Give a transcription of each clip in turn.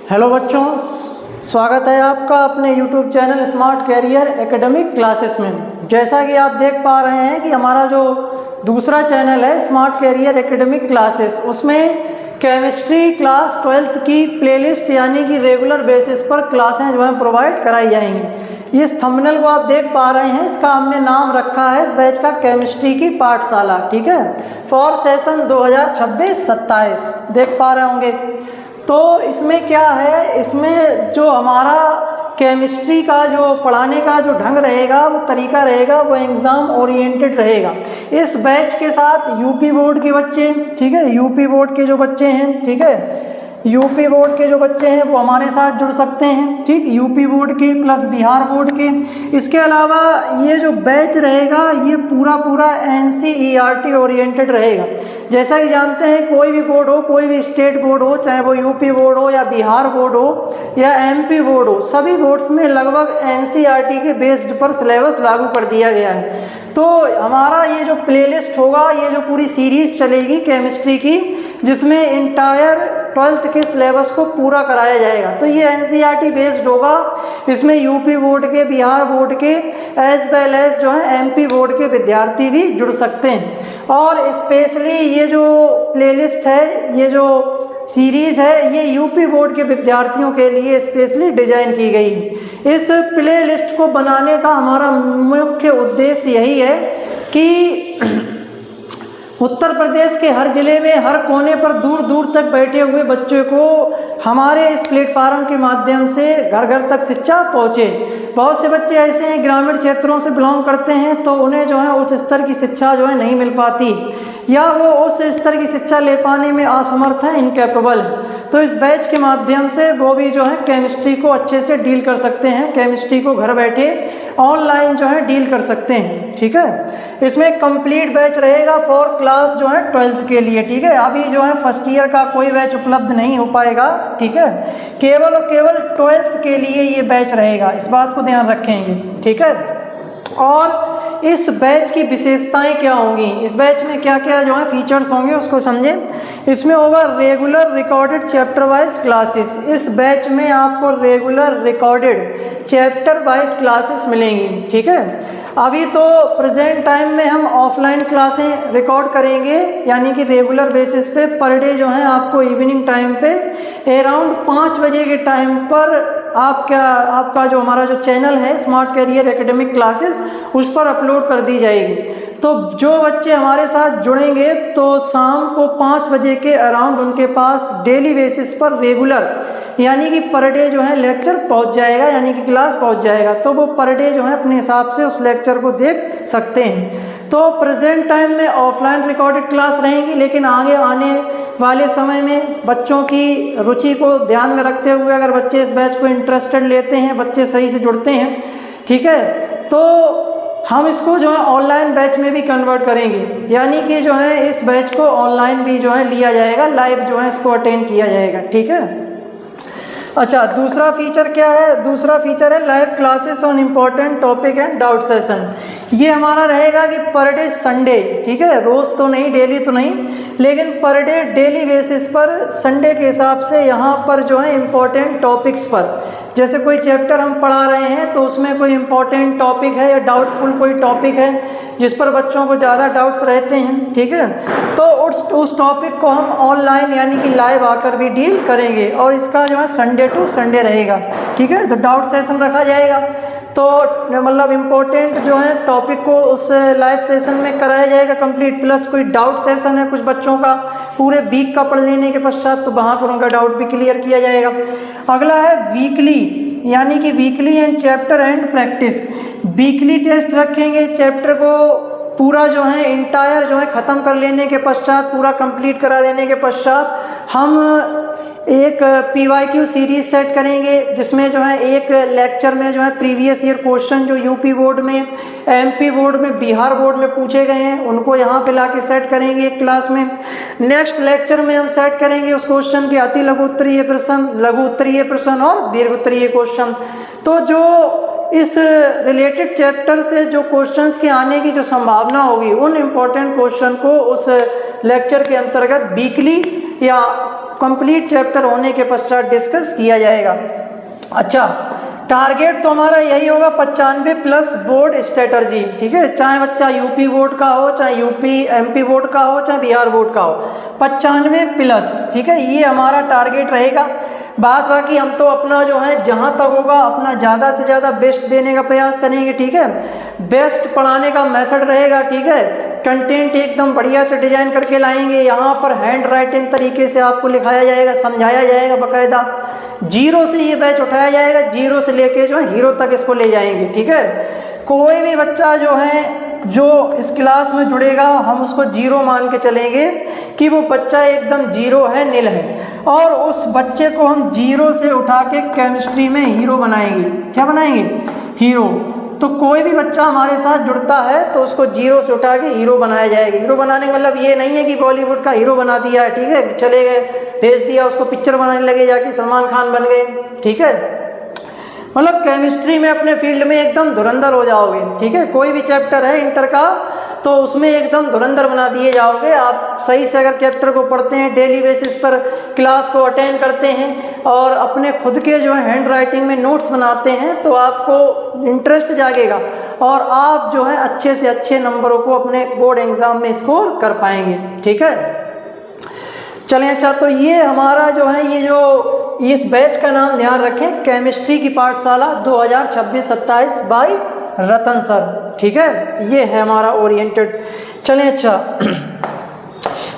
Hello बच्चों, स्वागत है आपका अपने YouTube channel smart career academic classes में। जैसा कि आप देख पा रहे हैं कि हमारा जो दूसरा चैनल है स्मार्ट कैरियर एकेडमिक क्लासेस, उसमें केमिस्ट्री क्लास 12th की प्लेलिस्ट यानी कि रेगुलर बेसिस पर क्लासें जो है प्रोवाइड कराई जाएंगी। इस थंबनेल को आप देख पा रहे हैं, इसका हमने नाम रखा है इस बैच का केमिस्ट्री की पाठशाला, ठीक है, फॉर सेशन 2026-27 देख पा रहे होंगे। तो इसमें क्या है, इसमें जो हमारा केमिस्ट्री का जो पढ़ाने का जो ढंग रहेगा, वो तरीका रहेगा, वो एग्ज़ाम ओरिएंटेड रहेगा। इस बैच के साथ यूपी बोर्ड के बच्चे, ठीक है, यूपी बोर्ड के जो बच्चे हैं, ठीक है, यूपी बोर्ड के जो बच्चे हैं वो हमारे साथ जुड़ सकते हैं, ठीक, यूपी बोर्ड के प्लस बिहार बोर्ड के। इसके अलावा ये जो बैच रहेगा ये पूरा NCERT ओरिएंटेड रहेगा। जैसा कि जानते हैं, कोई भी बोर्ड हो, कोई भी स्टेट बोर्ड हो, चाहे वो यूपी बोर्ड हो या बिहार बोर्ड हो या MP बोर्ड हो, सभी बोर्ड्स में लगभग NCERT के बेस्ड पर सिलेबस लागू कर दिया गया है। तो हमारा ये जो प्लेलिस्ट होगा, ये जो पूरी सीरीज चलेगी केमिस्ट्री की, जिसमें इंटायर 12th के सिलेबस को पूरा कराया जाएगा। तो ये NCERT बेस्ड होगा। इसमें यूपी बोर्ड के, बिहार बोर्ड के एज वेल एज जो है MP बोर्ड के विद्यार्थी भी जुड़ सकते हैं। और स्पेशली ये जो प्लेलिस्ट है, ये जो सीरीज़ है, ये यूपी बोर्ड के विद्यार्थियों के लिए स्पेशली डिजाइन की गई है। इस प्ले लिस्ट को बनाने का हमारा मुख्य उद्देश्य यही है कि उत्तर प्रदेश के हर जिले में, हर कोने पर दूर दूर तक बैठे हुए बच्चों को हमारे इस प्लेटफार्म के माध्यम से घर घर तक शिक्षा पहुँचे। बहुत से बच्चे ऐसे हैं ग्रामीण क्षेत्रों से बिलोंग करते हैं, तो उन्हें जो है उस स्तर की शिक्षा जो है नहीं मिल पाती, या वो उस स्तर की शिक्षा ले पाने में असमर्थ है, इनकैपेबल है। तो इस बैच के माध्यम से वो भी जो है केमिस्ट्री को अच्छे से डील कर सकते हैं, केमिस्ट्री को घर बैठे ऑनलाइन जो है डील कर सकते हैं, ठीक है। इसमें कंप्लीट बैच रहेगा फॉर क्लास जो है 12th के लिए, ठीक है। अभी जो है फर्स्ट ईयर का कोई बैच उपलब्ध नहीं हो पाएगा, ठीक है, केवल और केवल 12th के लिए ये बैच रहेगा, इस बात को ध्यान रखेंगे, ठीक है। और इस बैच की विशेषताएं क्या होंगी, इस बैच में क्या क्या जो है फीचर्स होंगे उसको समझें। इसमें होगा regular recorded chapter wise classes. इस बैच में आपको regular recorded chapter wise classes मिलेंगी, ठीक है। अभी तो प्रेजेंट टाइम में हम ऑफलाइन क्लासें रिकॉर्ड करेंगे, यानी कि रेगुलर बेसिस पे पर डे जो है आपको इवनिंग टाइम पे अराउंड 5 बजे के टाइम पर आपका जो हमारा जो चैनल है स्मार्ट कैरियर एकेडमिक क्लासेस, उस पर अपलोड कर दी जाएगी। तो जो बच्चे हमारे साथ जुड़ेंगे तो शाम को 5 बजे के अराउंड उनके पास डेली बेसिस पर रेगुलर यानी कि पर डे जो है लेक्चर पहुंच जाएगा, यानी कि क्लास पहुंच जाएगा। तो वो पर डे जो है अपने हिसाब से उस लेक्चर को देख सकते हैं। तो प्रेजेंट टाइम में ऑफलाइन रिकॉर्डेड क्लास रहेंगी, लेकिन आगे आने वाले समय में बच्चों की रुचि को ध्यान में रखते हुए अगर बच्चे इस बैच को इंटरेस्टेड लेते हैं, बच्चे सही से जुड़ते हैं, ठीक है, तो हम इसको जो है ऑनलाइन बैच में भी कन्वर्ट करेंगे, यानी कि जो है इस बैच को ऑनलाइन भी जो है लिया जाएगा, लाइव जो है इसको अटेंड किया जाएगा, ठीक है। अच्छा, दूसरा फीचर क्या है, दूसरा फीचर है live classes on important topic and doubt session. ये हमारा रहेगा कि पर डे संडे, ठीक है, रोज़ तो नहीं, डेली तो नहीं, लेकिन पर डे डेली बेसिस पर संडे के हिसाब से यहाँ पर जो है इम्पोर्टेंट टॉपिक्स पर, जैसे कोई चैप्टर हम पढ़ा रहे हैं तो उसमें कोई इम्पोर्टेंट टॉपिक है या डाउटफुल कोई टॉपिक है जिस पर बच्चों को ज़्यादा डाउट्स रहते हैं, ठीक है, तो उस टॉपिक को हम ऑनलाइन यानी कि लाइव आकर भी डील करेंगे। और इसका जो है संडे टू संडे रहेगा, ठीक है। तो डाउट सेशन रखा जाएगा, तो मतलब इम्पोर्टेंट जो है टॉपिक को उस लाइव सेशन में कराया जाएगा कंप्लीट, प्लस कोई डाउट सेशन है कुछ बच्चों का पूरे वीक का पढ़ लेने के पश्चात, तो वहाँ पर उनका डाउट भी क्लियर किया जाएगा। अगला है वीकली, यानी कि weekly and chapter and practice. Weekly test रखेंगे, चैप्टर को पूरा जो है इंटायर जो है ख़त्म कर लेने के पश्चात, पूरा कंप्लीट करा देने के पश्चात हम एक PYQ सीरीज सेट करेंगे, जिसमें जो है एक लेक्चर में जो है प्रीवियस ईयर क्वेश्चन जो यूपी बोर्ड में, MP बोर्ड में, बिहार बोर्ड में पूछे गए हैं उनको यहाँ पे लाके सेट करेंगे एक क्लास में। नेक्स्ट लेक्चर में हम सेट करेंगे उस क्वेश्चन के अति लघु उत्तरीय प्रश्न, लघु उत्तरीय प्रश्न और दीर्घ उत्तरीय क्वेश्चन। तो जो इस रिलेटेड चैप्टर से जो क्वेश्चंस के आने की जो संभावना होगी, उन इम्पोर्टेंट क्वेश्चन को उस लेक्चर के अंतर्गत वीकली या कंप्लीट चैप्टर होने के पश्चात डिस्कस किया जाएगा। अच्छा, टारगेट तो हमारा यही होगा 95 प्लस बोर्ड स्ट्रेटर्जी, ठीक है, चाहे बच्चा यूपी बोर्ड का हो, चाहे यूपी एमपी बोर्ड का हो, चाहे बिहार बोर्ड का हो, 95 प्लस, ठीक है, ये हमारा टारगेट रहेगा। बाद बाकी हम तो अपना जो है जहाँ तक होगा अपना ज़्यादा से ज़्यादा बेस्ट देने का प्रयास करेंगे, ठीक है, बेस्ट पढ़ाने का मेथड रहेगा, ठीक है, कंटेंट एकदम बढ़िया से डिजाइन करके लाएंगे। यहाँ पर हैंड राइटिंग तरीके से आपको लिखाया जाएगा, समझाया जाएगा बाकायदा, जीरो से ये बैच उठाया जाएगा, जीरो से लेके जो है हीरो तक इसको ले जाएंगे, ठीक है। कोई भी बच्चा जो है जो इस क्लास में जुड़ेगा हम उसको जीरो मान के चलेंगे कि वो बच्चा एकदम जीरो है, नील है, और उस बच्चे को हम जीरो से उठा के केमिस्ट्री में हीरो बनाएंगे। क्या बनाएंगे? हीरो। तो कोई भी बच्चा हमारे साथ जुड़ता है तो उसको जीरो से उठा के हीरो बनाया जाएगा। हीरो बनाने का मतलब ये नहीं है कि बॉलीवुड का हीरो बना दिया है, ठीक है, चले गए भेज दिया उसको पिक्चर बनाने लगे जाके सलमान खान बन गए, ठीक है, मतलब केमिस्ट्री में अपने फील्ड में एकदम धुरंधर हो जाओगे, ठीक है। कोई भी चैप्टर है इंटर का तो उसमें एकदम धुरंधर बना दिए जाओगे आप। सही से अगर चैप्टर को पढ़ते हैं, डेली बेसिस पर क्लास को अटेंड करते हैं और अपने खुद के जो है हैंड राइटिंग में नोट्स बनाते हैं तो आपको इंटरेस्ट जागेगा और आप जो है अच्छे से अच्छे नंबरों को अपने बोर्ड एग्जाम में स्कोर कर पाएंगे, ठीक है। चलें, अच्छा, तो ये हमारा जो है ये जो इस बैच का नाम ध्यान रखें, केमिस्ट्री की पाठशाला 2026-27 बाय रतन सर, ठीक है, ये है हमारा ओरिएंटेड। चलें, अच्छा,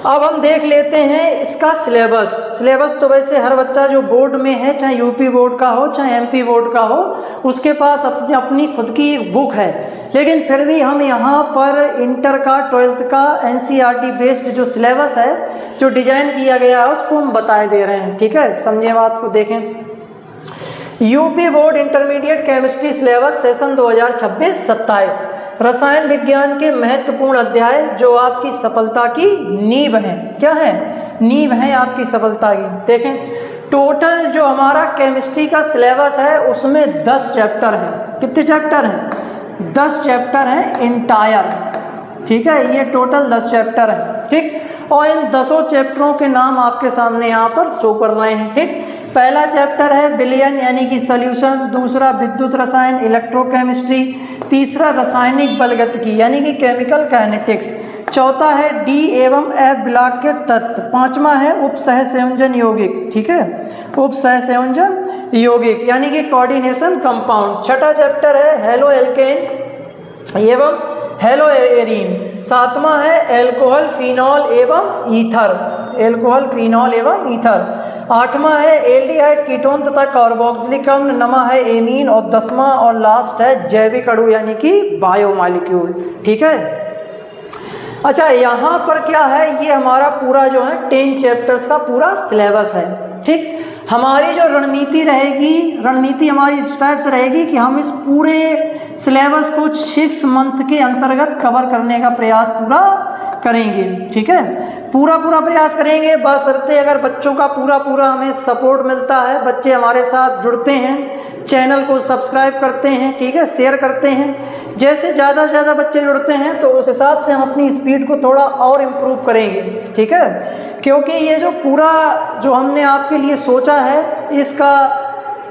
अब हम देख लेते हैं इसका सिलेबस। सिलेबस तो वैसे हर बच्चा जो बोर्ड में है, चाहे यूपी बोर्ड का हो चाहे एमपी बोर्ड का हो, उसके पास अपनी खुद की बुक है, लेकिन फिर भी हम यहाँ पर इंटर का 12th का एनसीईआरटी बेस्ड जो सिलेबस है, जो डिजाइन किया गया है, उसको हम बताए दे रहे हैं, ठीक है। समझे बात को, देखें, UP board intermediate chemistry syllabus session 2026-27, रसायन विज्ञान के महत्वपूर्ण अध्याय जो आपकी सफलता की नींव है। क्या है? नींव है आपकी सफलता की। देखें, टोटल जो हमारा केमिस्ट्री का सिलेबस है उसमें 10 चैप्टर हैं। कितने चैप्टर हैं? 10 चैप्टर हैं इंटायर, ठीक है, ये टोटल 10 चैप्टर हैं, ठीक। और इन 10 चैप्टरों के नाम आपके सामने यहाँ पर शो कर रहे हैं, ठीक। पहला चैप्टर है विलयन यानी कि सॉल्यूशन, दूसरा विद्युत रसायन इलेक्ट्रोकेमिस्ट्री, तीसरा रासायनिक बलगतिकी यानी कि केमिकल काइनेटिक्स, चौथा है डी एवं एफ ब्लॉक के तत्व, पांचवा है उप सहसंयोजन यौगिक, ठीक है, उप सहसंयोजन यौगिक यानी कि कोऑर्डिनेशन कंपाउंड, छठा चैप्टर है हेलो एल्केन एवं हेलो एरीन, सातवां है एल्कोहल फिनॉल एवं ईथर, एल्कोहल फिनॉल एवं ईथर, आठवां है एल्डिहाइड कीटोन तथा कार्बोक्सिलिक अम्ल, नवा है एमीन, और 10वां और लास्ट है जैविक अणु यानी कि बायोमॉलिक्यूल, ठीक है। अच्छा, यहाँ पर क्या है, ये हमारा पूरा जो है 10 चैप्टर्स का पूरा सिलेबस है, ठीक। हमारी जो रणनीति रहेगी, रणनीति हमारी इस टाइप से रहेगी कि हम इस पूरे सिलेबस को 6 मंथ के अंतर्गत कवर करने का प्रयास पूरा करेंगे, ठीक है, पूरा प्रयास करेंगे, बशर्ते अगर बच्चों का पूरा हमें सपोर्ट मिलता है, बच्चे हमारे साथ जुड़ते हैं, चैनल को सब्सक्राइब करते हैं, ठीक है, शेयर करते हैं। जैसे ज़्यादा से ज़्यादा बच्चे जुड़ते हैं तो उस हिसाब से हम अपनी स्पीड को थोड़ा और इम्प्रूव करेंगे, ठीक है, क्योंकि ये जो पूरा जो हमने आपके लिए सोचा है, इसका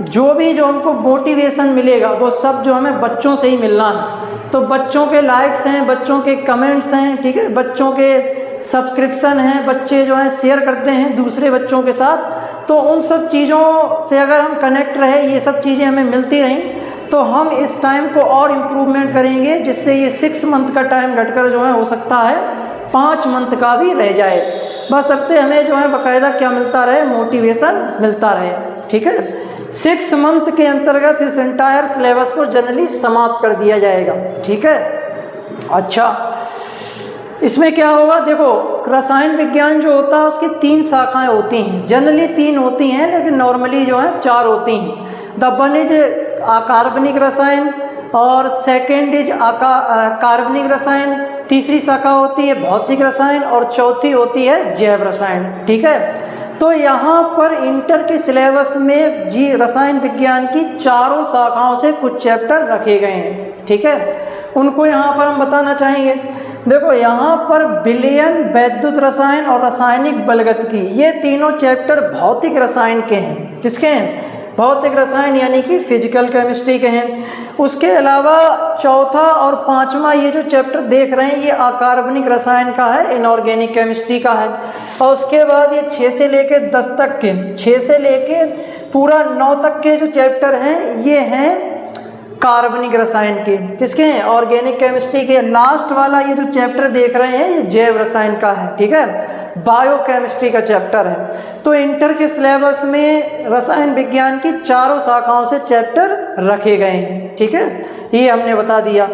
जो भी जो हमको मोटिवेशन मिलेगा वो सब जो हमें बच्चों से ही मिलना है। तो बच्चों के लाइक्स हैं, बच्चों के कमेंट्स हैं, ठीक है, बच्चों के सब्सक्रिप्शन हैं, बच्चे जो हैं शेयर करते हैं दूसरे बच्चों के साथ, तो उन सब चीज़ों से अगर हम कनेक्ट रहे, ये सब चीज़ें हमें मिलती रहें, तो हम इस टाइम को और इम्प्रूवमेंट करेंगे, जिससे ये 6 मंथ का टाइम घटकर जो है हो सकता है 5 मंथ का भी रह जाए, बस अब हमें जो है बाकायदा क्या मिलता रहे, मोटिवेशन मिलता रहे, ठीक है। 6 मंथ के अंतर्गत इस एंटायर सिलेबस को जनरली समाप्त कर दिया जाएगा, ठीक है। अच्छा, इसमें क्या होगा, देखो, रसायन विज्ञान जो होता है उसकी 3 शाखाएं होती हैं, जनरली 3 होती हैं, लेकिन नॉर्मली जो है 4 होती हैं। द वन इज अकार्बनिक रसायन, और सेकेंड इज कार्बनिक रसायन, तीसरी शाखा होती है भौतिक रसायन, और चौथी होती है जैव रसायन, ठीक है। तो यहाँ पर इंटर के सिलेबस में रसायन विज्ञान की 4 शाखाओं से कुछ चैप्टर रखे गए हैं, ठीक है, उनको यहाँ पर हम बताना चाहेंगे। देखो यहाँ पर विलयन, वैद्युत रसायन और रासायनिक बलगतिकी, ये तीनों चैप्टर भौतिक रसायन के हैं। किसके हैं? भौतिक रसायन यानी कि फिजिकल केमिस्ट्री के हैं। उसके अलावा चौथा और पांचवा ये जो चैप्टर देख रहे हैं ये अकार्बनिक रसायन का है, इनऑर्गेनिक केमिस्ट्री का है। और उसके बाद ये 6 से लेके 10 तक के, 6 से लेके पूरा 9 तक के जो चैप्टर हैं ये हैं कार्बनिक रसायन के। किसके हैं? ऑर्गेनिक केमिस्ट्री के। लास्ट वाला ये जो चैप्टर देख रहे हैं ये जैव रसायन का है, ठीक है, बायोकेमिस्ट्री का चैप्टर है। तो इंटर के सिलेबस में रसायन विज्ञान की चारों शाखाओं से चैप्टर रखे गए हैं, ठीक है, ये हमने बता दिया।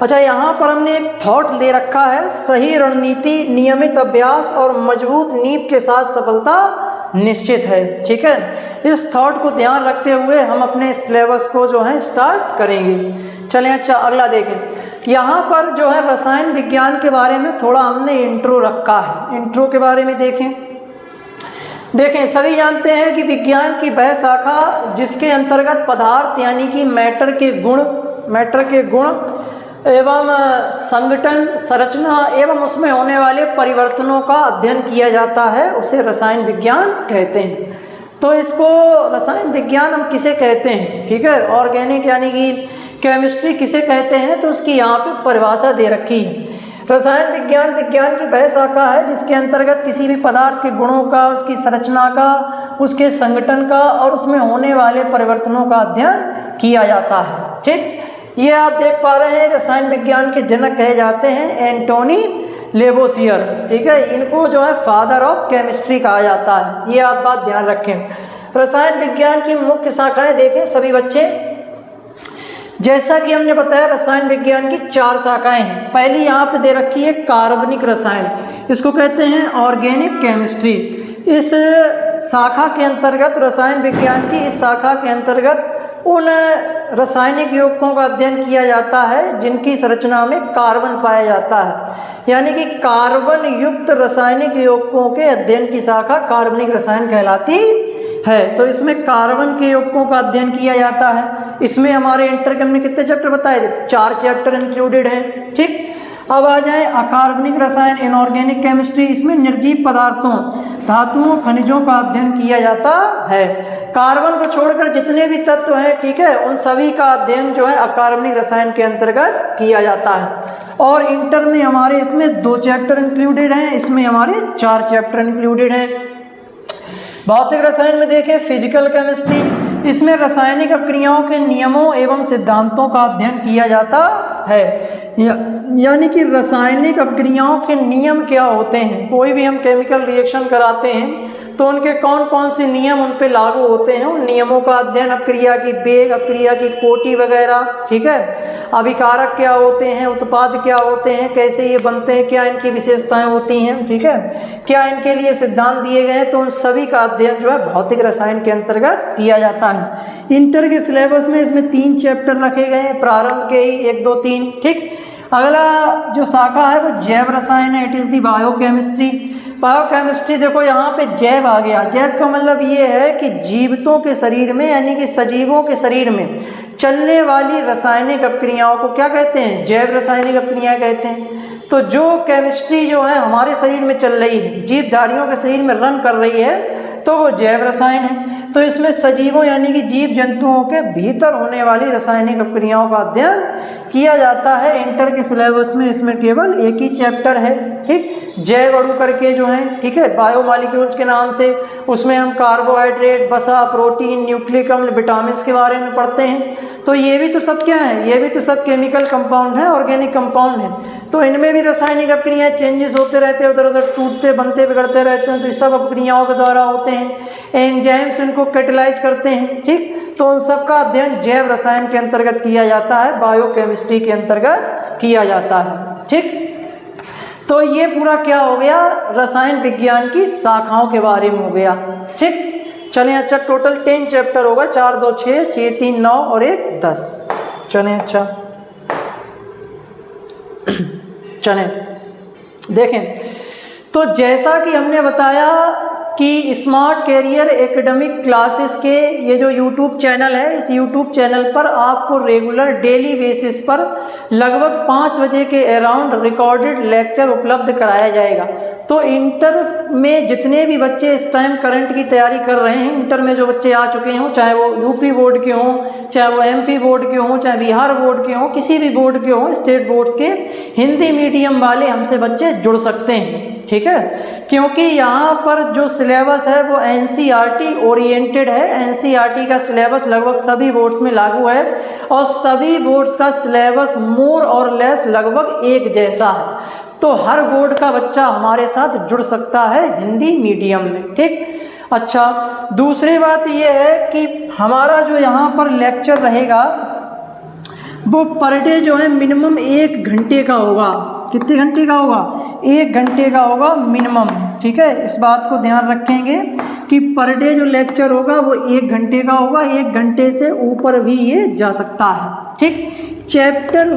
अच्छा, यहाँ पर हमने एक थॉट ले रखा है, सही रणनीति, नियमित अभ्यास और मजबूत नींव के साथ सफलता निश्चित है, ठीक है। इस थॉट को ध्यान रखते हुए हम अपने सिलेबस को जो है स्टार्ट करेंगे। चलें, अच्छा अगला देखें। यहाँ पर जो है रसायन विज्ञान के बारे में थोड़ा हमने इंट्रो रखा है। इंट्रो के बारे में देखें, सभी जानते हैं कि विज्ञान की वह शाखा जिसके अंतर्गत पदार्थ यानी कि मैटर के गुण एवं संगठन, संरचना एवं उसमें होने वाले परिवर्तनों का अध्ययन किया जाता है, उसे रसायन विज्ञान कहते हैं। तो इसको रसायन विज्ञान हम किसे कहते हैं, ठीक है, ऑर्गेनिक यानी कि केमिस्ट्री किसे कहते हैं, तो उसकी यहाँ पे परिभाषा दे रखी है। रसायन विज्ञान विज्ञान की वह शाखा है जिसके अंतर्गत किसी भी पदार्थ के गुणों का, उसकी संरचना का, उसके संगठन का और उसमें होने वाले परिवर्तनों का अध्ययन किया जाता है, ठीक। ये आप देख पा रहे हैं रसायन विज्ञान के जनक कहे जाते हैं एंटोनी लेवोसियर, ठीक है, इनको जो है फादर ऑफ केमिस्ट्री कहा जाता है। ये आप बात ध्यान रखें। रसायन विज्ञान की मुख्य शाखाएं देखें सभी बच्चे, जैसा कि हमने बताया रसायन विज्ञान की 4 शाखाएं हैं। पहली यहाँ पे दे रखी है कार्बनिक रसायन, इसको कहते हैं ऑर्गेनिक केमिस्ट्री। इस शाखा के अंतर्गत, रसायन विज्ञान की इस शाखा के अंतर्गत उन रासायनिक यौगिकों का अध्ययन किया जाता है जिनकी संरचना में कार्बन पाया जाता है, यानी कि कार्बन युक्त रासायनिक यौगिकों के अध्ययन की शाखा कार्बनिक रसायन कहलाती है। तो इसमें कार्बन के यौगिकों का अध्ययन किया जाता है। इसमें हमारे इंटर के हमने कितने चैप्टर बताए थे? 4 चैप्टर इंक्लूडेड हैं, ठीक। अब आ जाए अकार्बनिक रसायन, इनऑर्गेनिक केमिस्ट्री। इसमें निर्जीव पदार्थों, धातुओं, खनिजों का अध्ययन किया जाता है। कार्बन को छोड़कर जितने भी तत्व हैं, ठीक है, उन सभी का अध्ययन जो है अकार्बनिक रसायन के अंतर्गत किया जाता है। और इंटर में हमारे इसमें 2 चैप्टर इंक्लूडेड हैं, इसमें हमारे 4 चैप्टर इंक्लूडेड हैं। भौतिक रसायन में देखें फिजिकल केमिस्ट्री, इसमें रासायनिक अभिक्रियाओं के नियमों एवं सिद्धांतों का अध्ययन किया जाता है। यानी कि रासायनिक अभिक्रियाओं के नियम क्या होते हैं, कोई भी हम केमिकल रिएक्शन कराते हैं तो उनके कौन कौन से नियम उन पे लागू होते हैं, उन नियमों का अध्ययन, अभिक्रिया की वेग, अभिक्रिया की कोटि वगैरह, ठीक है, अभिकारक क्या होते हैं, उत्पाद क्या होते हैं, कैसे ये बनते हैं, क्या इनकी विशेषताएं होती हैं, ठीक है, क्या इनके लिए सिद्धांत दिए गए हैं, तो उन सभी का अध्ययन जो है भौतिक रसायन के अंतर्गत किया जाता है। इंटर के सिलेबस में इसमें 3 चैप्टर रखे गए हैं, प्रारंभ के ही 1, 2, 3, ठीक। अगला जो शाखा है वो जैव रसायन है, it is the biochemistry. Biochemistry देखो यहाँ पे जैव आ गया। जैव का मतलब ये है कि जीवितों के शरीर में यानी कि सजीवों के शरीर में चलने वाली रासायनिक अभिक्रियाओं को क्या कहते हैं? जैव रासायनिक अभिक्रियाएं कहते हैं। तो जो केमिस्ट्री जो है हमारे शरीर में चल रही है, जीवधारियों के शरीर में रन कर रही है, तो वो जैव रसायन है। तो इसमें सजीवों यानी कि जीव जंतुओं के भीतर होने वाली रासायनिक अभिक्रियाओं का अध्ययन किया जाता है। इंटर के सिलेबस में इसमें केवल एक ही चैप्टर है, ठीक, जैव अणु करके जो है, ठीक है, बायोमॉलिक्यूल्स के नाम से। उसमें हम कार्बोहाइड्रेट, वसा, प्रोटीन, न्यूक्लिक अम्ल, विटामिन के बारे में पढ़ते हैं। तो ये भी तो सब क्या है? ये भी तो सब केमिकल कंपाउंड है, ऑर्गेनिक कंपाउंड है। तो इनमें भी रासायनिक अभिक्रियाएं चेंजेस होते रहते हैं, उधर उधर टूटते, बनते, बिगड़ते रहते हैं। तो ये सब अभिक्रियाओं के द्वारा होते हैं। एंजाइम्स इनको कैटेलाइज करते हैं, ठीक। तो उन सब का अध्ययन जैव रसायन के अंतर्गत किया जाता है, बायोकेमिस्ट्री के अंतर्गत किया जाता है, ठीक। तो ये पूरा क्या हो गया? रसायन विज्ञान की शाखाओं के बारे में हो गया, ठीक। चलें, अच्छा टोटल 10 चैप्टर होगा, 4, 2, 6, 6, 3, 9 और 1, 10। चलें, अच्छा चलें देखें। तो जैसा कि हमने बताया कि स्मार्ट कैरियर एकेडमिक क्लासेस के ये जो यूट्यूब चैनल है, इस यूट्यूब चैनल पर आपको रेगुलर डेली बेसिस पर लगभग 5 बजे के अराउंड रिकॉर्डेड लेक्चर उपलब्ध कराया जाएगा। तो इंटर में जितने भी बच्चे इस टाइम करंट की तैयारी कर रहे हैं, इंटर में जो बच्चे आ चुके हों, चाहे वो यूपी बोर्ड के हों, चाहे वो एमपी बोर्ड के हों, चाहे बिहार बोर्ड के हों, किसी भी बोर्ड के हों, स्टेट बोर्ड्स के, हिंदी मीडियम वाले हमसे बच्चे जुड़ सकते हैं। ठीक है, क्योंकि यहाँ पर जो सिलेबस है वो एनसीईआरटी ओरिएंटेड है। एनसीईआरटी का सिलेबस लगभग सभी बोर्ड्स में लागू है और सभी बोर्ड्स का सिलेबस मोर और लेस लगभग एक जैसा है। तो हर बोर्ड का बच्चा हमारे साथ जुड़ सकता है हिंदी मीडियम में। ठीक, अच्छा, दूसरी बात ये है कि हमारा जो यहाँ पर लेक्चर रहेगा वो पर डे जो है मिनिमम 1 घंटे का होगा। कितने घंटे का होगा? 1 घंटे का होगा मिनिमम। ठीक है, इस बात को ध्यान रखेंगे कि पर डे जो लेक्चर होगा वो 1 घंटे का होगा। 1 घंटे से ऊपर भी ये जा सकता है। ठीक, चैप्टर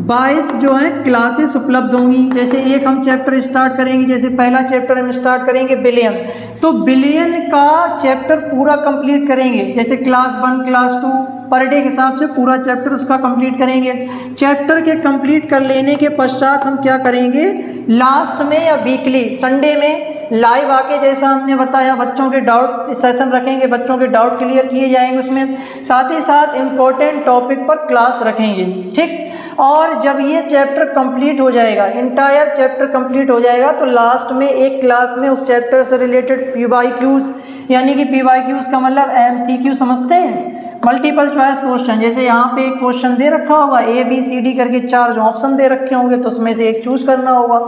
वाइज जो है क्लासेस उपलब्ध होंगी। जैसे एक हम चैप्टर स्टार्ट करेंगे, जैसे पहला चैप्टर हम स्टार्ट करेंगे बिलियन, तो बिलियन का चैप्टर पूरा कंप्लीट करेंगे। जैसे क्लास 1 क्लास 2 पर डे के हिसाब से पूरा चैप्टर उसका कंप्लीट करेंगे। चैप्टर के कंप्लीट कर लेने के पश्चात हम क्या करेंगे, लास्ट में या वीकली संडे में लाइव आके, जैसा हमने बताया, बच्चों के डाउट सेशन रखेंगे, बच्चों के डाउट क्लियर किए जाएंगे उसमें, साथ ही साथ इम्पोर्टेंट टॉपिक पर क्लास रखेंगे। ठीक, और जब ये चैप्टर कंप्लीट हो जाएगा, इंटायर चैप्टर कंप्लीट हो जाएगा, तो लास्ट में एक क्लास में उस चैप्टर से रिलेटेड पीवाईक्यूज, यानी कि पीवाईक्यूज का मतलब एमसीक्यू समझते हैं, मल्टीपल चॉइस क्वेश्चन। जैसे यहाँ पे एक क्वेश्चन दे रखा होगा, ABCD करके 4 जो ऑप्शन दे रखे होंगे, तो उसमें से एक चूज करना होगा।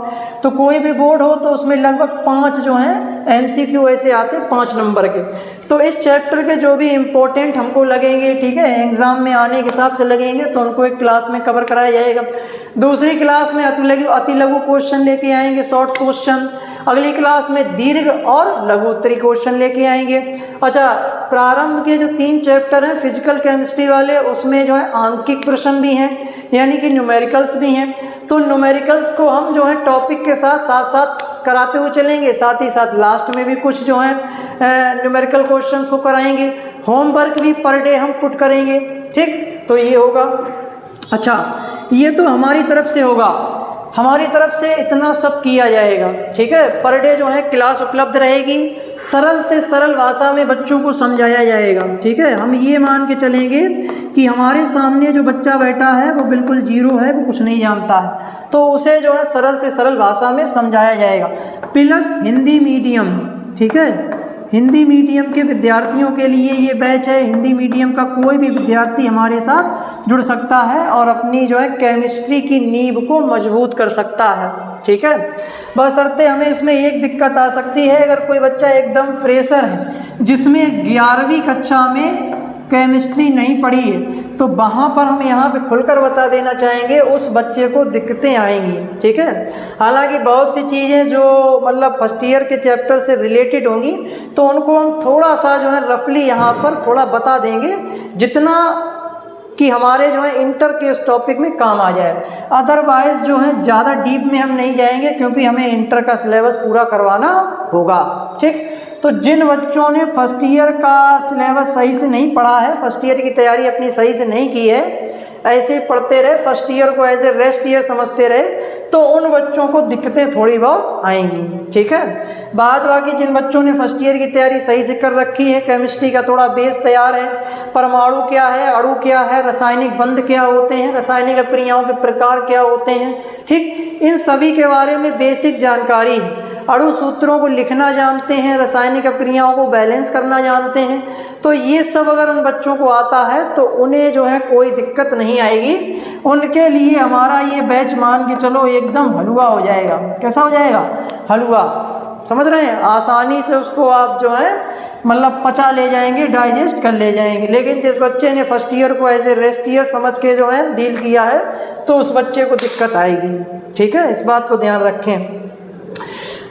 तो कोई भी बोर्ड हो तो उसमें लगभग 5 जो हैं MCQ ऐसे आते हैं 5 नंबर के। तो इस चैप्टर के जो भी इम्पोर्टेंट हमको लगेंगे, ठीक है, एग्जाम में आने के हिसाब से लगेंगे, तो उनको एक क्लास में कवर कराया जाएगा। दूसरी क्लास में अति लघु क्वेश्चन लेके आएंगे, शॉर्ट क्वेश्चन। अगली क्लास में दीर्घ और लघु उत्तरी क्वेश्चन लेके आएंगे। अच्छा, प्रारंभ के जो 3 चैप्टर हैं फिजिकल केमिस्ट्री वाले, उसमें जो है आंकिक प्रश्न भी हैं, यानी कि न्यूमेरिकल्स भी हैं। तो न्यूमेरिकल्स को हम जो है टॉपिक के साथ साथ कराते हुए चलेंगे, साथ ही साथ लास्ट में भी कुछ जो है न्यूमेरिकल क्वेश्चन को कराएंगे। होमवर्क भी पर डे हम पुट करेंगे। ठीक, तो ये होगा। अच्छा, ये तो हमारी तरफ से होगा, हमारी तरफ से इतना सब किया जाएगा। ठीक है, पर डे जो है क्लास उपलब्ध रहेगी, सरल से सरल भाषा में बच्चों को समझाया जाएगा। ठीक है, हम ये मान के चलेंगे कि हमारे सामने जो बच्चा बैठा है वो बिल्कुल जीरो है, वो कुछ नहीं जानता है, तो उसे जो है सरल से सरल भाषा में समझाया जाएगा। प्लस हिंदी मीडियम, ठीक है, हिंदी मीडियम के विद्यार्थियों के लिए ये बैच है। हिंदी मीडियम का कोई भी विद्यार्थी हमारे साथ जुड़ सकता है और अपनी जो है केमिस्ट्री की नींव को मजबूत कर सकता है। ठीक है, बशर्ते हमें इसमें एक दिक्कत आ सकती है, अगर कोई बच्चा एकदम फ्रेशर है जिसमें 11वीं कक्षा में केमिस्ट्री नहीं पढ़ी है, तो वहाँ पर हम यहाँ पे खुलकर बता देना चाहेंगे उस बच्चे को दिक्कतें आएंगी। ठीक है, हालांकि बहुत सी चीज़ें जो मतलब फर्स्ट ईयर के चैप्टर से रिलेटेड होंगी, तो उनको हम थोड़ा सा जो है रफली यहाँ पर थोड़ा बता देंगे, जितना कि हमारे जो है इंटर के इस टॉपिक में काम आ जाए। अदरवाइज जो है ज़्यादा डीप में हम नहीं जाएंगे, क्योंकि हमें इंटर का सिलेबस पूरा करवाना होगा। ठीक, तो जिन बच्चों ने फर्स्ट ईयर का सिलेबस सही से नहीं पढ़ा है, फर्स्ट ईयर की तैयारी अपनी सही से नहीं की है, ऐसे पढ़ते रहे, फर्स्ट ईयर को एज ए रेस्ट ईयर समझते रहे, तो उन बच्चों को दिक्कतें थोड़ी बहुत आएंगी। ठीक है, बाद बाकी जिन बच्चों ने फर्स्ट ईयर की तैयारी सही से कर रखी है, केमिस्ट्री का थोड़ा बेस तैयार है, परमाणु क्या है, अणु क्या है, रासायनिक बंध क्या होते हैं, रासायनिक अभिक्रियाओं के प्रकार क्या होते हैं, ठीक, इन सभी के बारे में बेसिक जानकारी है। अणु सूत्रों को लिखना जानते हैं, रासायनिक अभिक्रियाओं को बैलेंस करना जानते हैं, तो ये सब अगर उन बच्चों को आता है तो उन्हें जो है कोई दिक्कत नहीं आएगी। उनके लिए हमारा ये बैच मान के चलो एकदम हलवा हो जाएगा। कैसा हो जाएगा? हलवा, समझ रहे हैं, आसानी से उसको आप जो है मतलब पचा ले जाएंगे, डाइजेस्ट कर ले जाएंगे। लेकिन जिस बच्चे ने फर्स्ट ईयर को एज ए रेस्ट ईयर समझ के जो है डील किया है, तो उस बच्चे को दिक्कत आएगी। ठीक है, इस बात को ध्यान रखें।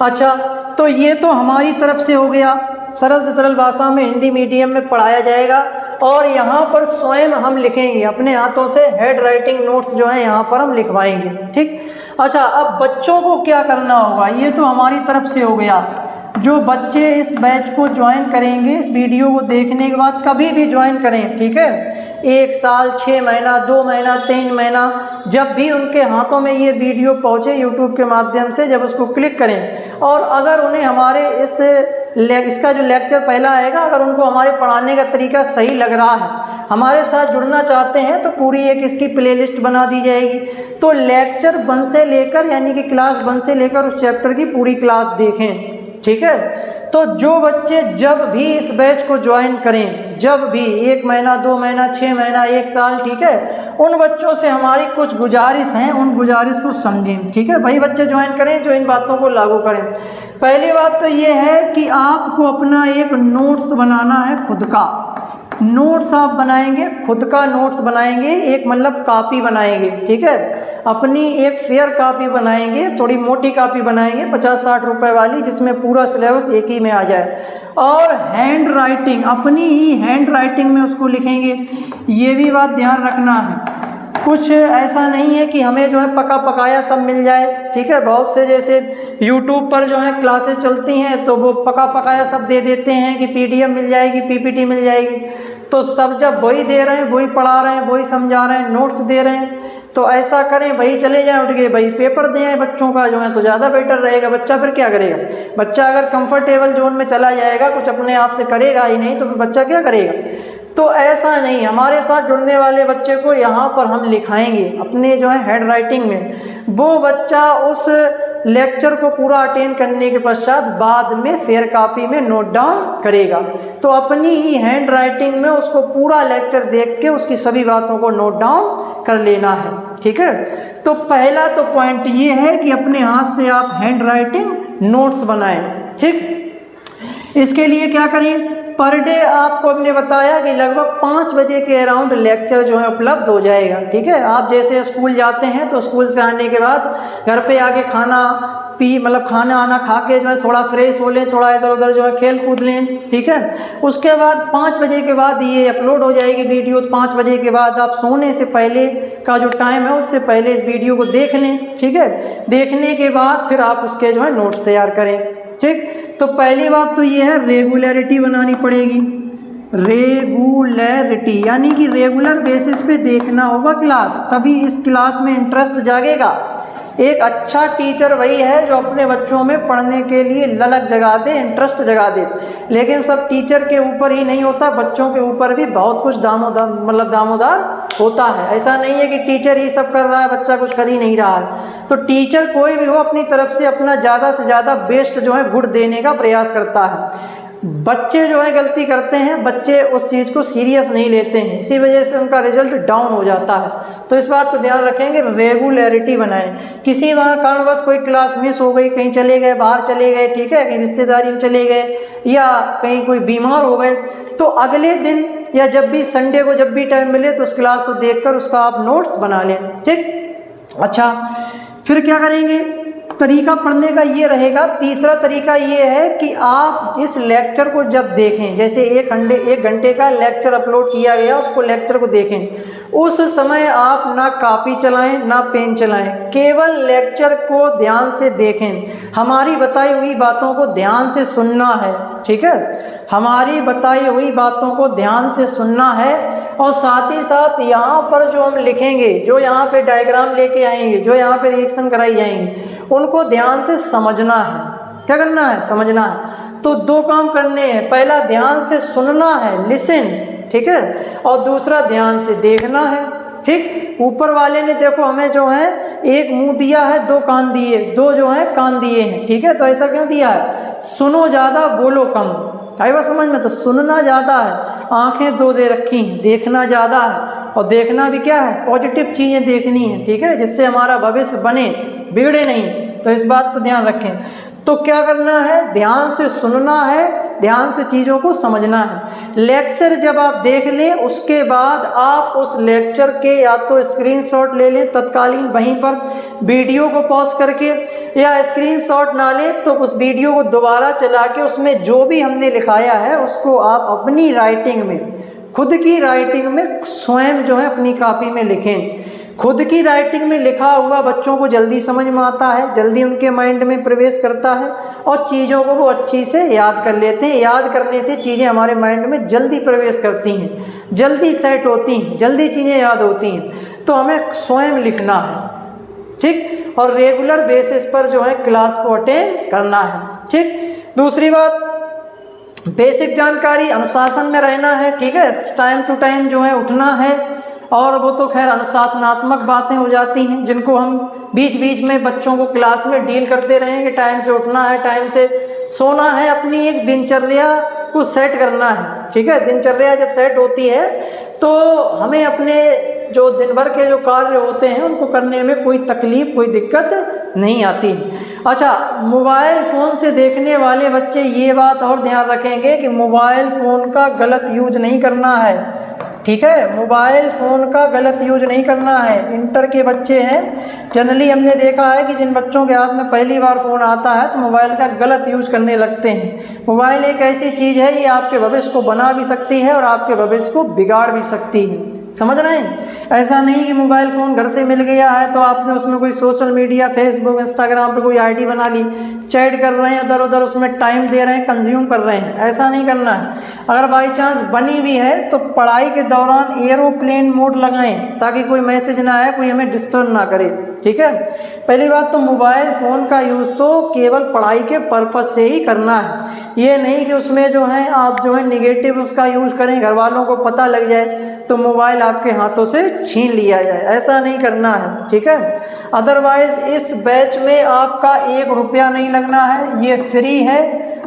अच्छा, तो ये तो हमारी तरफ से हो गया, सरल से सरल भाषा में हिंदी मीडियम में पढ़ाया जाएगा, और यहाँ पर स्वयं हम लिखेंगे अपने हाथों से, हेड राइटिंग नोट्स जो है यहाँ पर हम लिखवाएंगे। ठीक, अच्छा, अब बच्चों को क्या करना होगा, ये तो हमारी तरफ से हो गया। जो बच्चे इस बैच को ज्वाइन करेंगे, इस वीडियो को देखने के बाद कभी भी ज्वाइन करें, ठीक है, 1 साल, 6 महीना, 2 महीना, 3 महीना, जब भी उनके हाथों में ये वीडियो पहुँचे यूट्यूब के माध्यम से, जब उसको क्लिक करें और अगर उन्हें हमारे इसका जो लेक्चर पहला आएगा, अगर उनको हमारे पढ़ाने का तरीका सही लग रहा है, हमारे साथ जुड़ना चाहते हैं, तो पूरी एक इसकी प्लेलिस्ट बना दी जाएगी। तो लेक्चर 1 से लेकर, यानी कि क्लास 1 से लेकर उस चैप्टर की पूरी क्लास देखें, ठीक है। तो जो बच्चे जब भी इस बैच को ज्वाइन करें, जब भी 1 महीना, 2 महीना, 6 महीना, 1 साल, ठीक है, उन बच्चों से हमारी कुछ गुजारिश हैं, उन गुजारिश को समझें, ठीक है। वही बच्चे ज्वाइन करें जो इन बातों को लागू करें। पहली बात तो ये है कि आपको अपना एक नोट्स बनाना है, खुद का नोट्स आप बनाएंगे, खुद का नोट्स बनाएंगे, एक मतलब कापी बनाएंगे, ठीक है, अपनी एक फेयर कापी बनाएंगे, थोड़ी मोटी कापी बनाएंगे 50-60 रुपए वाली, जिसमें पूरा सिलेबस एक ही में आ जाए, और हैंड राइटिंग, अपनी ही हैंड राइटिंग में उसको लिखेंगे। ये भी बात ध्यान रखना है, कुछ ऐसा नहीं है कि हमें जो है पका पकाया सब मिल जाए, ठीक है। बहुत से जैसे YouTube पर जो है क्लासेस चलती हैं, तो वो पका पकाया सब दे देते हैं कि PDF मिल जाएगी, PPT मिल जाएगी। तो सब जब वही दे रहे हैं, वही पढ़ा रहे हैं, वही समझा रहे हैं, नोट्स दे रहे हैं, तो ऐसा करें, वही चले जाएं उठ के, वही पेपर दें बच्चों का जो है, तो ज़्यादा बेटर रहेगा। बच्चा फिर क्या करेगा, बच्चा अगर कंफर्टेबल जोन में चला जाएगा, कुछ अपने आप से करेगा ही नहीं, तो फिर बच्चा क्या करेगा। तो ऐसा नहीं, हमारे साथ जुड़ने वाले बच्चे को यहाँ पर हम लिखाएंगे अपने जो है हैंड राइटिंग में, वो बच्चा उस लेक्चर को पूरा अटेंड करने के पश्चात बाद में फेयर कॉपी में नोट डाउन करेगा। तो अपनी ही हैंड राइटिंग में उसको पूरा लेक्चर देख के उसकी सभी बातों को नोट डाउन कर लेना है, ठीक है। तो पहला तो पॉइंट ये है कि अपने हाथ से आप हैंड राइटिंग नोट्स बनाएं, ठीक। इसके लिए क्या करें, पर डे आपको हमने बताया कि लगभग 5 बजे के अराउंड लेक्चर जो है उपलब्ध हो जाएगा, ठीक है। आप जैसे स्कूल जाते हैं तो स्कूल से आने के बाद घर पे आके खाना मतलब खाना आना खा के जो है थोड़ा फ्रेश हो लें, थोड़ा इधर उधर जो है खेल कूद लें, ठीक है। उसके बाद 5 बजे के बाद ये अपलोड हो जाएगी वीडियो। 5 बजे के बाद आप सोने से पहले का जो टाइम है उससे पहले इस वीडियो को देख लें, ठीक है। देखने के बाद फिर आप उसके जो है नोट्स तैयार करें, ठीक। तो पहली बात तो ये है, रेगुलरिटी बनानी पड़ेगी। रेगुलरिटी यानी कि रेगुलर बेसिस पे देखना होगा क्लास, तभी इस क्लास में इंटरेस्ट जागेगा। एक अच्छा टीचर वही है जो अपने बच्चों में पढ़ने के लिए ललक जगा दे, इंटरेस्ट जगा दे। लेकिन सब टीचर के ऊपर ही नहीं होता, बच्चों के ऊपर भी बहुत कुछ दामोदार होता है। ऐसा नहीं है कि टीचर ही सब कर रहा है, बच्चा कुछ कर ही नहीं रहा है। तो टीचर कोई भी हो अपनी तरफ से अपना ज़्यादा से ज़्यादा बेस्ट जो है गुड देने का प्रयास करता है। बच्चे जो है गलती करते हैं, बच्चे उस चीज़ को सीरियस नहीं लेते हैं, इसी वजह से उनका रिजल्ट डाउन हो जाता है। तो इस बात को ध्यान रखेंगे, रेगुलरिटी बनाएं। किसी कारणवश कोई क्लास मिस हो गई, कहीं चले गए, बाहर चले गए, ठीक है, कहीं रिश्तेदारी में चले गए या कहीं कोई बीमार हो गए, तो अगले दिन या जब भी संडे को जब भी टाइम मिले तो उस क्लास को देखकर उसका आप नोट्स बना लें, ठीक। अच्छा, फिर क्या करेंगे, तरीका पढ़ने का ये रहेगा। तीसरा तरीका ये है कि आप इस लेक्चर को जब देखें, जैसे 1 घंटे का लेक्चर अपलोड किया गया, उसको लेक्चर को देखें, उस समय आप ना कॉपी चलाएं ना पेन चलाएं, केवल लेक्चर को ध्यान से देखें। हमारी बताई हुई बातों को ध्यान से सुनना है, ठीक है, हमारी बताई हुई बातों को ध्यान से सुनना है। और साथ ही साथ यहाँ पर जो हम लिखेंगे, जो यहाँ पे डायग्राम लेके आएंगे, जो यहाँ पे रिएक्शन कराई जाएंगी, उनको ध्यान से समझना है। क्या करना है, समझना है। तो 2 काम करने हैं, पहला ध्यान से सुनना है, लिसन, ठीक है, और दूसरा ध्यान से देखना है, ठीक। ऊपर वाले ने देखो हमें जो है 1 मुंह दिया है, 2 कान दिए, 2 जो है कान दिए हैं, ठीक है। तो ऐसा क्यों दिया है, सुनो ज़्यादा बोलो कम, आई बात समझ में। तो सुनना ज़्यादा है, आंखें 2 दे रखी हैं, देखना ज़्यादा है, और देखना भी क्या है, पॉजिटिव चीज़ें देखनी है, ठीक है, जिससे हमारा भविष्य बने, बिगड़े नहीं। तो इस बात को ध्यान रखें। तो क्या करना है, ध्यान से सुनना है, ध्यान से चीज़ों को समझना है। लेक्चर जब आप देख लें उसके बाद आप उस लेक्चर के या तो स्क्रीनशॉट ले लें तत्कालीन वहीं पर वीडियो को पॉज करके, या स्क्रीनशॉट ना लें तो उस वीडियो को दोबारा चला के उसमें जो भी हमने लिखाया है उसको आप अपनी राइटिंग में, खुद की राइटिंग में स्वयं जो है अपनी कॉपी में लिखें। खुद की राइटिंग में लिखा हुआ बच्चों को जल्दी समझ में आता है, जल्दी उनके माइंड में प्रवेश करता है और चीज़ों को वो अच्छी से याद कर लेते हैं। याद करने से चीज़ें हमारे माइंड में जल्दी प्रवेश करती हैं, जल्दी सेट होती हैं, जल्दी चीज़ें याद होती हैं। तो हमें स्वयं लिखना है, ठीक, और रेगुलर बेसिस पर जो है क्लास को अटेंड करना है, ठीक। दूसरी बात, बेसिक जानकारी, अनुशासन में रहना है, ठीक है, टाइम टू टाइम जो है उठना है। और वो तो खैर अनुशासनात्मक बातें हो जाती हैं जिनको हम बीच बीच में बच्चों को क्लास में डील करते रहेंगे। टाइम से उठना है, टाइम से सोना है, अपनी एक दिनचर्या को सेट करना है, ठीक है। दिनचर्या जब सेट होती है तो हमें अपने जो दिन भर के जो कार्य होते हैं उनको करने में कोई तकलीफ, कोई दिक्कत नहीं आती। अच्छा, मोबाइल फ़ोन से देखने वाले बच्चे ये बात और ध्यान रखेंगे कि मोबाइल फ़ोन का गलत यूज नहीं करना है, ठीक है। मोबाइल फ़ोन का गलत यूज नहीं करना है। इंटर के बच्चे हैं, जनरली हमने देखा है कि जिन बच्चों के हाथ में पहली बार फ़ोन आता है तो मोबाइल का गलत यूज करने लगते हैं। मोबाइल एक ऐसी चीज़ है, ये आपके भविष्य को बना भी सकती है और आपके भविष्य को बिगाड़ भी सकती है, समझ रहे हैं। ऐसा नहीं कि मोबाइल फ़ोन घर से मिल गया है तो आपने उसमें कोई सोशल मीडिया, फेसबुक, इंस्टाग्राम पे कोई आईडी बना ली, चैट कर रहे हैं, इधर उधर उसमें टाइम दे रहे हैं, कंज्यूम कर रहे हैं, ऐसा नहीं करना है। अगर बाई चांस बनी भी है तो पढ़ाई के दौरान एरोप्लेन मोड लगाएं ताकि कोई मैसेज ना आए, कोई हमें डिस्टर्ब ना करे, ठीक है। पहली बात तो मोबाइल फ़ोन का यूज़ तो केवल पढ़ाई के पर्पज़ से ही करना है, ये नहीं कि उसमें जो है आप जो है निगेटिव उसका यूज़ करें, घर वालों को पता लग जाए तो मोबाइल आपके हाथों से छीन लिया जाए, ऐसा नहीं करना है, ठीक है। अदरवाइज़ इस बैच में आपका 1 रुपया नहीं लगना है, ये फ्री है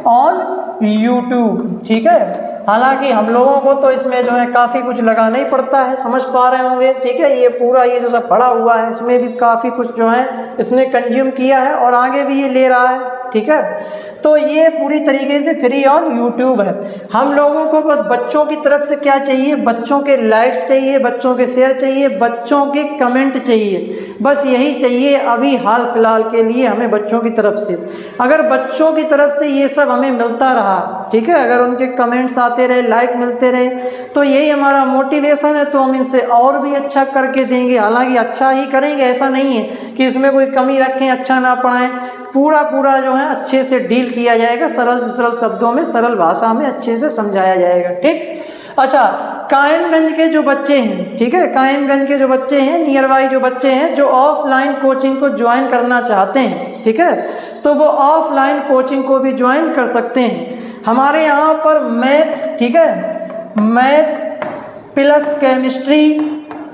ऑन यूट्यूब, ठीक है। हालांकि हम लोगों को तो इसमें जो है काफ़ी कुछ लगाना ही पड़ता है, समझ पा रहे होंगे, ठीक है। ये पूरा ये जो सब पड़ा हुआ है इसमें भी काफ़ी कुछ जो है इसने कंज्यूम किया है और आगे भी ये ले रहा है, ठीक है। तो ये पूरी तरीके से फ्री ऑन यूट्यूब है। हम लोगों को बस बच्चों की तरफ से क्या चाहिए, बच्चों के लाइक्स चाहिए, बच्चों के शेयर चाहिए, बच्चों के कमेंट चाहिए, बस यही चाहिए अभी हाल फिलहाल के लिए हमें बच्चों की तरफ से। अगर बच्चों की तरफ से ये सब हमें मिलता रहा, ठीक है, अगर उनके कमेंट्स आते रहे, लाइक मिलते रहे, तो यही हमारा मोटिवेशन है, तो हम इनसे और भी अच्छा करके देंगे। हालांकि अच्छा ही करेंगे, ऐसा नहीं है कि इसमें कोई कमी रखें, अच्छा ना पढ़ाएं, पूरा जो है अच्छे से डील किया जाएगा, सरल से सरल शब्दों में, सरल भाषा में अच्छे से समझाया जाएगा, ठीक। अच्छा, कायमगंज के जो बच्चे हैं, ठीक है, कायमगंज के जो बच्चे हैं, नियर बाई जो बच्चे हैं जो ऑफलाइन कोचिंग को ज्वाइन करना चाहते हैं, ठीक है, तो वो ऑफलाइन कोचिंग को भी ज्वाइन कर सकते हैं। हमारे यहाँ पर मैथ, ठीक है, मैथ प्लस केमिस्ट्री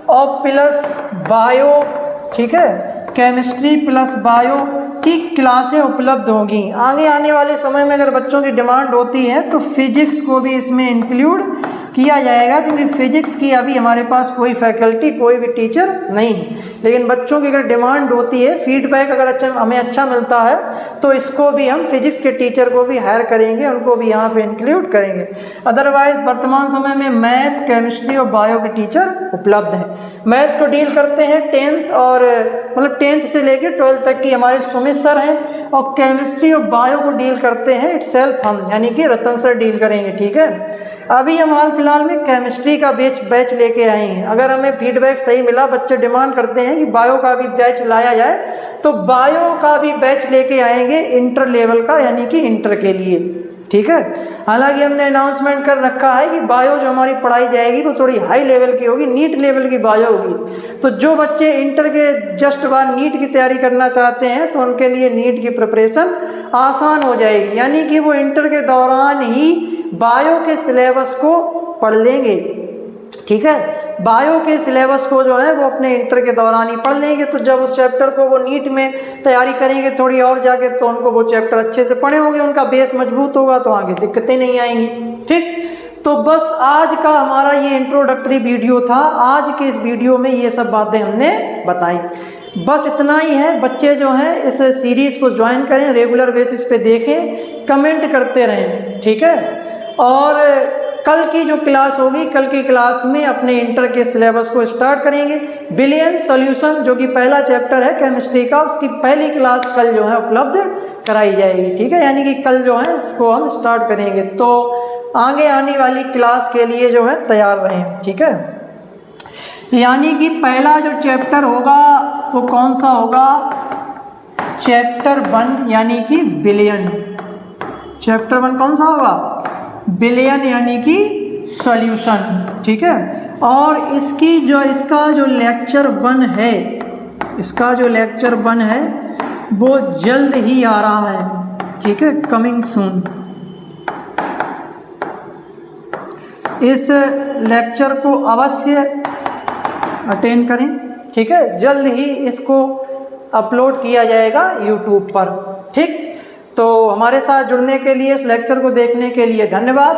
और प्लस बायो, ठीक है, केमिस्ट्री प्लस बायो की क्लासें उपलब्ध होंगी। आगे आने वाले समय में अगर बच्चों की डिमांड होती है तो फिजिक्स को भी इसमें इंक्लूड किया जाएगा, क्योंकि फिजिक्स की अभी हमारे पास कोई फैकल्टी, कोई भी टीचर नहीं है। लेकिन बच्चों की अगर डिमांड होती है, फीडबैक अगर हमें अच्छा मिलता है तो इसको भी हम फिजिक्स के टीचर को भी हायर करेंगे, उनको भी यहाँ पे इंक्लूड करेंगे। अदरवाइज वर्तमान समय में मैथ, केमिस्ट्री और बायो के टीचर उपलब्ध हैं। मैथ को डील करते हैं 10th और मतलब 10th से लेकर 12th तक की हमारे सुमित सर हैं, और केमिस्ट्री और बायो को डील करते हैं इटसेल्फ हम, यानी कि रतन सर डील करेंगे, ठीक है। अभी हम हाल फिलहाल में केमिस्ट्री का बैच लेके आए हैं। अगर हमें फीडबैक सही मिला, बच्चे डिमांड करते हैं कि बायो का भी बैच लाया जाए, तो बायो का भी बैच लेके आएंगे इंटर लेवल का, यानी कि इंटर के लिए, ठीक है। हालांकि हमने अनाउंसमेंट कर रखा है कि बायो जो हमारी पढ़ाई जाएगी वो थोड़ी हाई लेवल की होगी, नीट लेवल की बायो होगी। तो जो बच्चे इंटर के जस्ट बाद नीट की तैयारी करना चाहते हैं तो उनके लिए नीट की प्रिपरेशन आसान हो जाएगी, यानी कि वो इंटर के दौरान ही बायो के सिलेबस को पढ़ लेंगे, ठीक है। बायो के सिलेबस को जो है वो अपने इंटर के दौरान ही पढ़ लेंगे, तो जब उस चैप्टर को वो नीट में तैयारी करेंगे थोड़ी और जाके, तो उनको वो चैप्टर अच्छे से पढ़े होंगे, उनका बेस मजबूत होगा, तो आगे दिक्कतें नहीं आएंगी, ठीक। तो बस आज का हमारा ये इंट्रोडक्टरी वीडियो था। आज के इस वीडियो में ये सब बातें हमने बताई, बस इतना ही है। बच्चे जो हैं इस सीरीज़ को ज्वाइन करें, रेगुलर बेसिस पे देखें, कमेंट करते रहें, ठीक है। और कल की जो क्लास होगी, कल की क्लास में अपने इंटर के सिलेबस को स्टार्ट करेंगे। बिलियन सॉल्यूशन जो कि पहला चैप्टर है केमिस्ट्री का, उसकी पहली क्लास कल जो है उपलब्ध कराई जाएगी, ठीक है। यानी कि कल जो है इसको हम स्टार्ट करेंगे, तो आगे आने वाली क्लास के लिए जो है तैयार रहें, ठीक है। यानी कि पहला जो चैप्टर होगा वो कौन सा होगा, चैप्टर 1 यानी कि बिलियन। चैप्टर 1 कौन सा होगा, बिलियन यानी कि सॉल्यूशन, ठीक है। और इसका जो लेक्चर 1 है, इसका जो लेक्चर 1 है वो जल्द ही आ रहा है, ठीक है, कमिंग सून। इस लेक्चर को अवश्य अटेंड करें, ठीक है, जल्द ही इसको अपलोड किया जाएगा यूट्यूब पर, ठीक। तो हमारे साथ जुड़ने के लिए, इस लेक्चर को देखने के लिए धन्यवाद।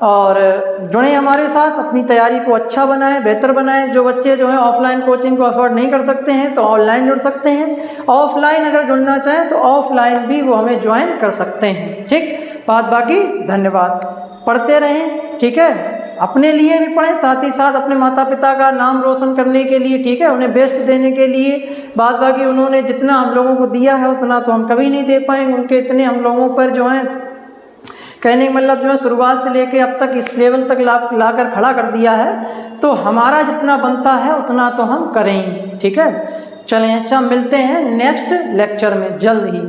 और जुड़ें हमारे साथ, अपनी तैयारी को अच्छा बनाएं, बेहतर बनाएं। जो बच्चे जो हैं ऑफलाइन कोचिंग को अफोर्ड नहीं कर सकते हैं तो ऑनलाइन जुड़ सकते हैं, ऑफलाइन अगर जुड़ना चाहें तो ऑफलाइन भी वो हमें ज्वाइन कर सकते हैं, ठीक। बात बाकी धन्यवाद। पढ़ते रहें, ठीक है, अपने लिए भी पढ़ें, साथ ही साथ अपने माता पिता का नाम रोशन करने के लिए, ठीक है, उन्हें बेस्ट देने के लिए। बात बाकी उन्होंने जितना हम लोगों को दिया है उतना तो हम कभी नहीं दे पाएंगे, उनके इतने हम लोगों पर जो है, कहने का मतलब जो है शुरुआत से लेके अब तक इस लेवल तक लाकर खड़ा कर दिया है, तो हमारा जितना बनता है उतना तो हम करेंगे, ठीक है। चलें, अच्छा, मिलते हैं नेक्स्ट लेक्चर में जल्द ही।